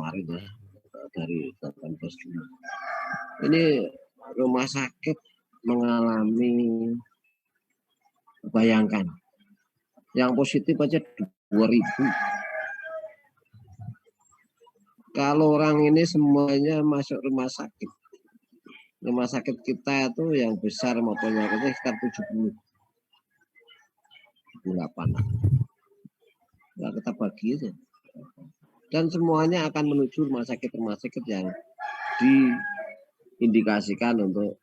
kemarin ya, dari 18 Juli. Ini rumah sakit mengalami, bayangkan, yang positif aja 2.000. Kalau orang ini semuanya masuk rumah sakit. Rumah sakit kita itu yang besar maupun yang kecil sekitar 78. Nah, kita bagi itu. Dan semuanya akan menuju rumah sakit yang diindikasikan untuk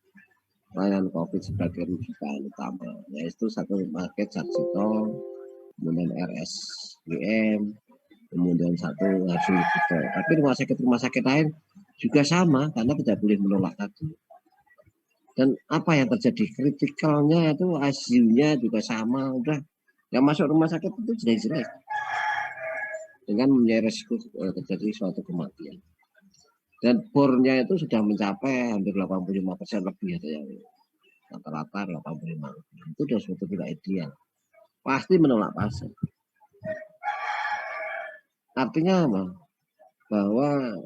layanan COVID sebagai rujukan utama. Yaitu satu rumah sakit Sarjito, kemudian RSGM, kemudian satu Harjunito. Tapi rumah sakit lain juga sama karena tidak boleh menolak tadi. Dan apa yang terjadi? Kritikalnya itu ICU-nya juga sama, udah yang masuk rumah sakit itu jelek-jelek dengan mempunyai resiko terjadi suatu kematian. Dan bornya itu sudah mencapai hampir 85% lebih ya, rata-rata 85. Itu sudah suatu tidak ideal. Pasti menolak pasien. Artinya apa? Bahwa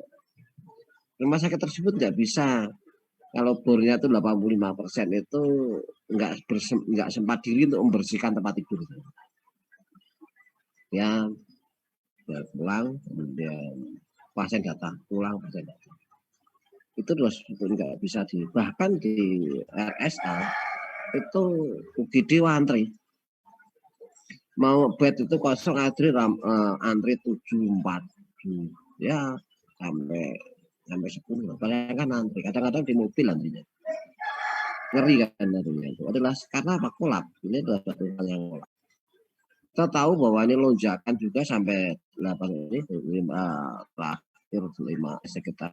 rumah sakit tersebut nggak bisa, kalau bornya itu 85% itu nggak sempat diri untuk membersihkan tempat tidur. Ya, pulang, kemudian pasien datang, pulang, pasien datang. Itu nggak bisa bahkan di RSA itu UGD antri. Mau bed itu kosong antri 7-4. Ya, sampai 10. Bayangkan antri. Kadang-kadang di mobil antrinya. Ngeri kan nantinya itu adalah karena apa? Kolap. Ini adalah satu hal yang kolap. Kita tahu bahwa ini lonjakan juga sampai 8 ini 5 sekitar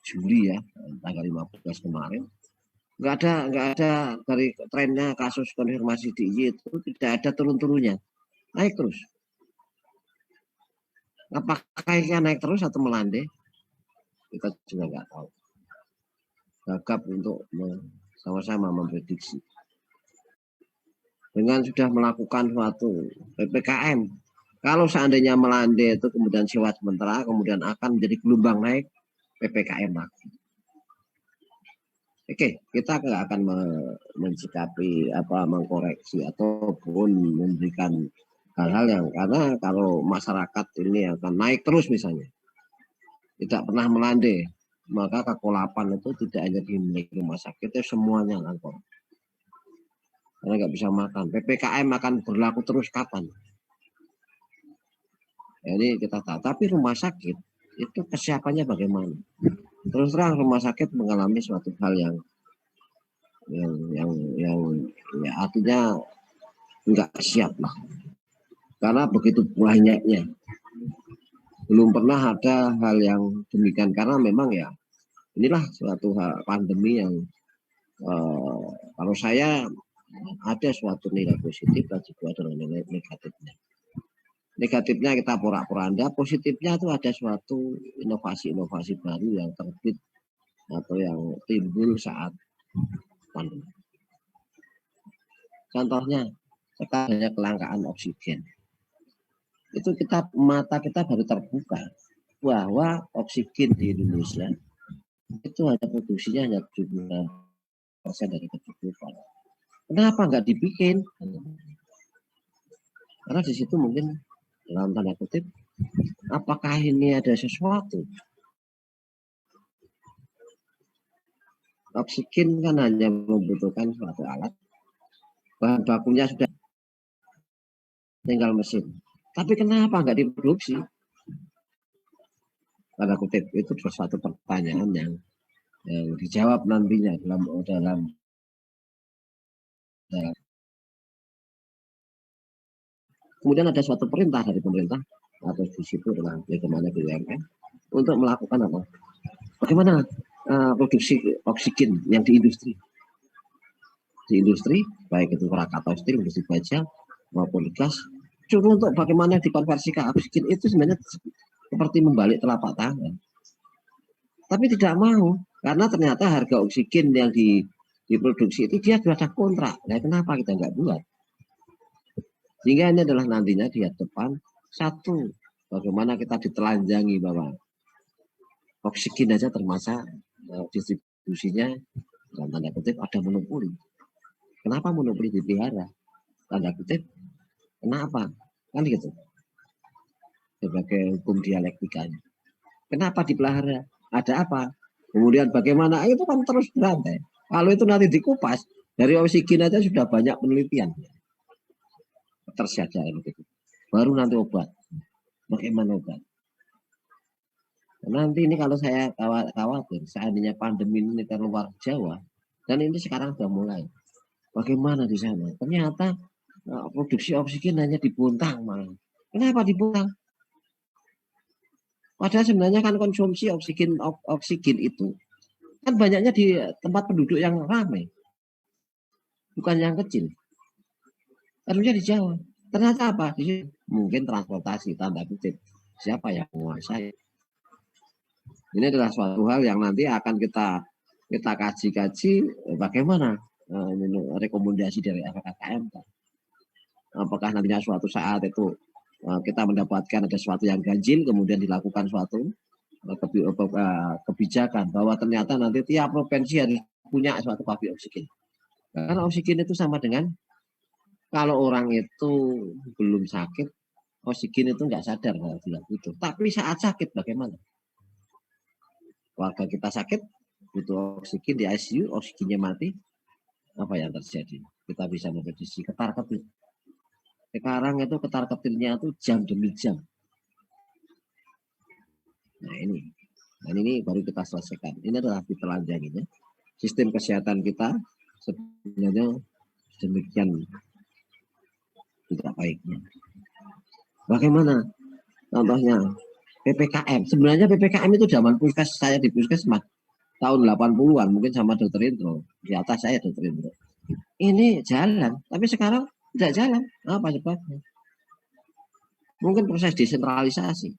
Juli ya, tanggal 15 kemarin. Nggak ada dari trennya kasus konfirmasi DIY itu tidak ada turun-turunnya, naik terus. Apakah ini naik terus atau melandai? Kita juga nggak tahu. Gagap untuk sama-sama memprediksi. Dengan sudah melakukan suatu PPKM, kalau seandainya melandai itu kemudian sewa sementara, kemudian akan menjadi gelombang naik PPKM lagi. Oke, kita nggak akan mensikapi mengkoreksi ataupun memberikan hal-hal yang, karena kalau masyarakat ini akan naik terus misalnya, tidak pernah melandai, maka kekolapan itu tidak hanya di rumah sakit, itu semuanya akan kolap. Karena nggak bisa makan. PPKM akan berlaku terus kapan? Jadi kita tahu. Tapi rumah sakit itu kesiapannya bagaimana? Terus terang rumah sakit mengalami suatu hal yang ya, artinya nggak siap lah. Karena begitu banyaknya. Belum pernah ada hal yang demikian, karena memang ya inilah suatu pandemi yang kalau saya ada suatu nilai positif dan juga ada nilai negatifnya. Negatifnya kita porak-poranda, positifnya itu ada suatu inovasi-inovasi baru yang terbit atau yang timbul saat pandemi. Contohnya, sekarang ada kelangkaan oksigen. Itu mata kita baru terbuka bahwa oksigen di Indonesia itu hanya produksinya hanya 70% dari kebutuhan. Kenapa nggak dibikin? Karena di situ mungkin dalam tanda kutip, apakah ini ada sesuatu? Oksigen kan hanya membutuhkan suatu alat, bahan bakunya sudah tinggal mesin. Tapi kenapa nggak diproduksi? Tanda kutip itu suatu pertanyaan yang dijawab nantinya dalam kemudian ada suatu perintah dari pemerintah atau di situ adalah bagaimana BUMN untuk melakukan apa? Bagaimana produksi oksigen yang di industri? Di industri, baik itu Krakatau Steel, industri baja maupun gas, cuma untuk bagaimana dikonversikan oksigen itu sebenarnya seperti membalik telapak tangan. Tapi tidak mau, karena ternyata harga oksigen yang diproduksi itu dia sudah ada kontrak. Nah, kenapa kita nggak buat? Sehingga ini adalah nantinya di depan satu, bagaimana kita ditelanjangi bahwa Oksigen aja termasuk distribusinya dalam tanda kutip ada monopoli. Kenapa monopoli dipelihara? Tanda kutip, kenapa? Kan gitu. Sebagai hukum dialektikanya. Kenapa dipelihara? Ada apa? Kemudian bagaimana? Itu kan terus berantai. Kalau itu nanti dikupas, dari oksigen aja sudah banyak penelitian. Tersedia gitu. Baru nanti obat. Bagaimana obat? Nanti ini kalau saya khawatir, seandainya pandemi ini keluar Jawa, dan ini sekarang sudah mulai. Bagaimana di sana? Ternyata produksi oksigen hanya di Bontang malah. Kenapa di Bontang? Padahal sebenarnya kan konsumsi oksigen itu kan banyaknya di tempat penduduk yang ramai, bukan yang kecil. Harusnya di Jawa. Ternyata apa? Mungkin transportasi, tanda kutip. Siapa yang menguasai? Ini adalah suatu hal yang nanti akan kita kaji-kaji bagaimana rekomendasi dari FKKM. Apakah nantinya suatu saat itu kita mendapatkan ada sesuatu yang ganjil, kemudian dilakukan suatu kebijakan bahwa ternyata nanti tiap provinsi harus punya suatu pabrik oksigen. Karena oksigen itu sama dengan kalau orang itu belum sakit, oksigen itu nggak sadar kalau bilang itu. Tapi saat sakit bagaimana? Warga kita sakit, butuh oksigen di ICU, oksigennya mati, apa yang terjadi? Kita bisa memprediksi ketar-ketir. Sekarang itu ketar-ketirnya itu jam demi jam. Nah ini, dan ini baru kita selesaikan. Ini adalah ditelanjanginya. Sistem kesehatan kita sebenarnya demikian tidak baiknya. Bagaimana? Contohnya PPKM. Sebenarnya PPKM itu zaman saya di Puskesmas tahun 80-an mungkin sama Dokter Indro. Di atas saya Dokter Indro. Ini jalan, tapi sekarang tidak jalan. Apa sebabnya? Mungkin proses desentralisasi.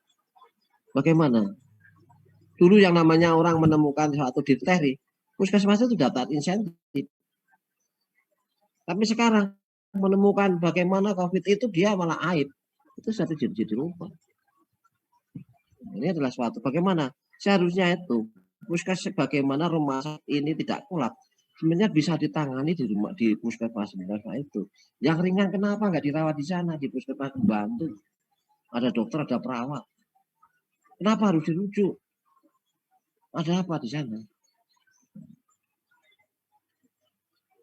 Bagaimana? Dulu yang namanya orang menemukan suatu difteri, Puskesmas itu dapat insentif. Tapi sekarang menemukan bagaimana COVID itu dia malah aib. Itu satu jadi lupa. Ini adalah suatu bagaimana seharusnya itu puskesmas bagaimana rumah sakit ini tidak kolaps. Sebenarnya bisa ditangani di puskesmas itu. Yang ringan kenapa nggak dirawat di sana di puskesmas bantu? Ada dokter, ada perawat. Kenapa harus dirujuk? Ada apa di sana?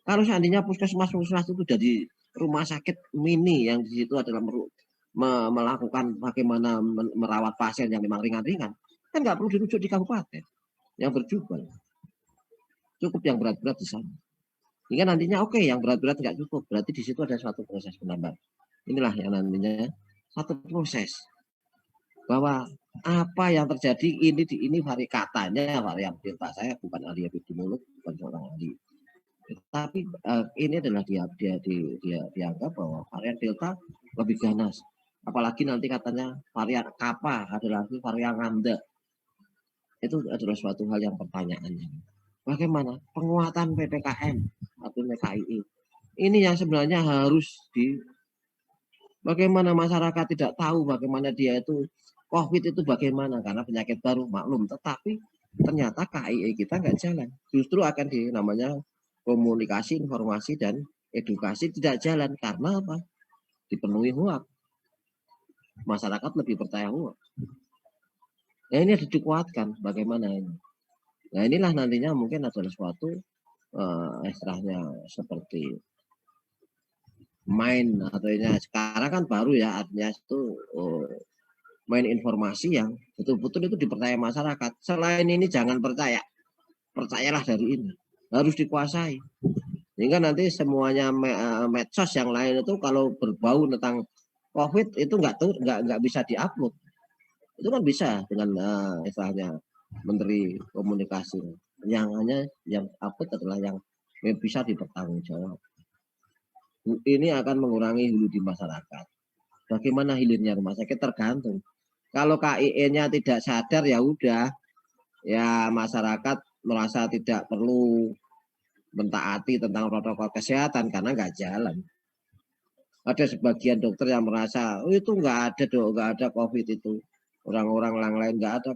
Kalau seandainya puskesmas itu jadi rumah sakit mini yang di situ adalah melakukan bagaimana merawat pasien yang memang ringan-ringan, kan nggak perlu dirujuk di kabupaten yang berjubel. Cukup yang berat-berat di sana. Hingga nantinya oke, yang berat-berat nggak cukup. Berarti di situ ada suatu proses penambahan. Inilah yang nantinya satu proses bahwa apa yang terjadi ini katanya varian delta. Saya bukan ahli epidemiolog, bukan seorang ahli. Tapi ini adalah dia dianggap bahwa varian delta lebih ganas. Apalagi nanti katanya varian Kappa adalah varian Lambda. Itu adalah suatu hal yang pertanyaannya. Bagaimana penguatan PPKM atau KII? Ini yang sebenarnya harus bagaimana masyarakat tidak tahu bagaimana dia itu COVID itu bagaimana karena penyakit baru maklum, tetapi ternyata KII kita nggak jalan. Justru akan namanya komunikasi, informasi dan edukasi tidak jalan karena apa? Dipenuhi hoax. Masyarakat lebih percaya hoax. Nah ini harus dikuatkan bagaimana ini. Nah inilah nantinya mungkin adalah suatu istilahnya seperti main atau ini sekarang kan baru ya artinya itu main informasi yang betul-betul itu dipercaya masyarakat. Selain ini jangan percaya, percayalah dari ini harus dikuasai. Sehingga nanti semuanya medsos yang lain itu kalau berbau tentang COVID itu nggak bisa diupload. Itu kan bisa dengan istilahnya Menteri Komunikasi. Yang hanya yang upload adalah yang bisa dipertanggungjawab. Ini akan mengurangi hulu di masyarakat. Bagaimana hilirnya rumah sakit tergantung. Kalau KIE-nya tidak sadar ya udah, ya masyarakat merasa tidak perlu mentaati tentang protokol kesehatan karena nggak jalan. Ada sebagian dokter yang merasa, oh itu nggak ada COVID itu. Orang-orang yang lain nggak ada